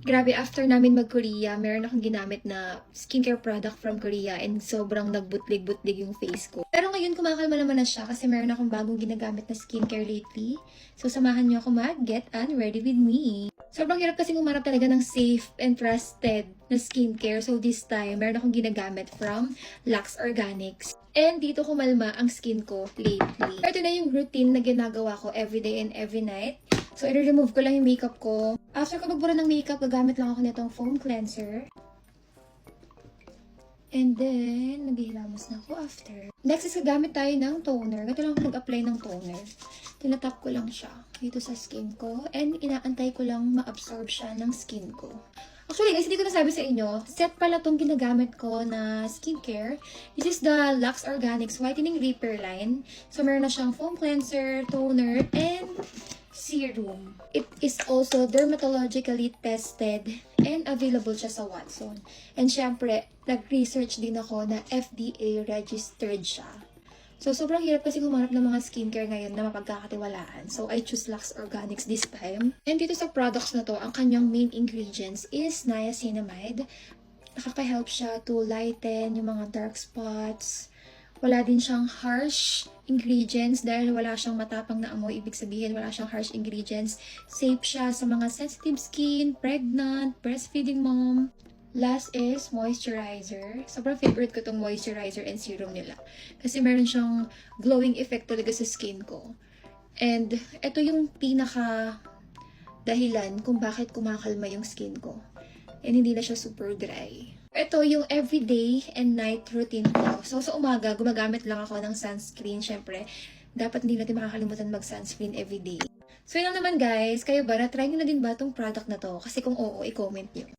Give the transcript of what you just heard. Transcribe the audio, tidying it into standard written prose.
Grabe, after namin mag-Korea, meron akong ginamit na skincare product from Korea and sobrang nagbutlig-butlig yung face ko. Pero ngayon, kumakalma naman na siya kasi meron akong bagong ginagamit na skincare lately. So, samahan niyo ako mag-get ready with me. Sobrang hirap kasi umarap talaga ng safe and trusted na skincare. So, this time, meron akong ginagamit from Lux Organics. And dito kumalma ang skin ko lately. Ito na yung routine na ginagawa ko everyday and every night. So, i-remove ko lang yung makeup ko. After ko magbura ng makeup, gagamit lang ako nitong foam cleanser. And then, naghihilamos na ako after. Next is gagamit tayo ng toner. Ganito lang ako mag-apply ng toner. Tinatap ko lang siya dito sa skin ko. And inaantay ko lang ma-absorb siya ng skin ko. Actually guys, hindi ko nasabi sa inyo, set pala tong ginagamit ko na skincare. This is the Lux Organics Whitening Repair line. So, meron na siyang foam cleanser, toner, and serum. It is also dermatologically tested and available siya sa Watson. And syempre, nag-research din ako na FDA registered siya. So, sobrang hirap kasi humanap ng mga skincare ngayon na mapagkakatiwalaan. So, I choose Lux Organics this time. And dito sa products na to, ang kanyang main ingredients is niacinamide. Nakaka-help siya to lighten yung mga dark spots. Wala din siyang harsh ingredients dahil wala siyang matapang na amoy. Ibig sabihin, wala siyang harsh ingredients. Safe siya sa mga sensitive skin, pregnant, breastfeeding mom. Last is moisturizer. Sobrang favorite ko tong moisturizer and serum nila. Kasi meron siyang glowing effect talaga sa skin ko. And ito yung pinaka dahilan kung bakit kumakalma yung skin ko. And hindi na siya super dry. Ito yung everyday and night routine ko. So, sa umaga, gumagamit lang ako ng sunscreen. Syempre, dapat hindi natin makakalimutan mag-sunscreen everyday. So, yun lang naman guys. Kayo ba, na-try nyo na din ba itong product na to? Kasi kung oo, i-comment nyo.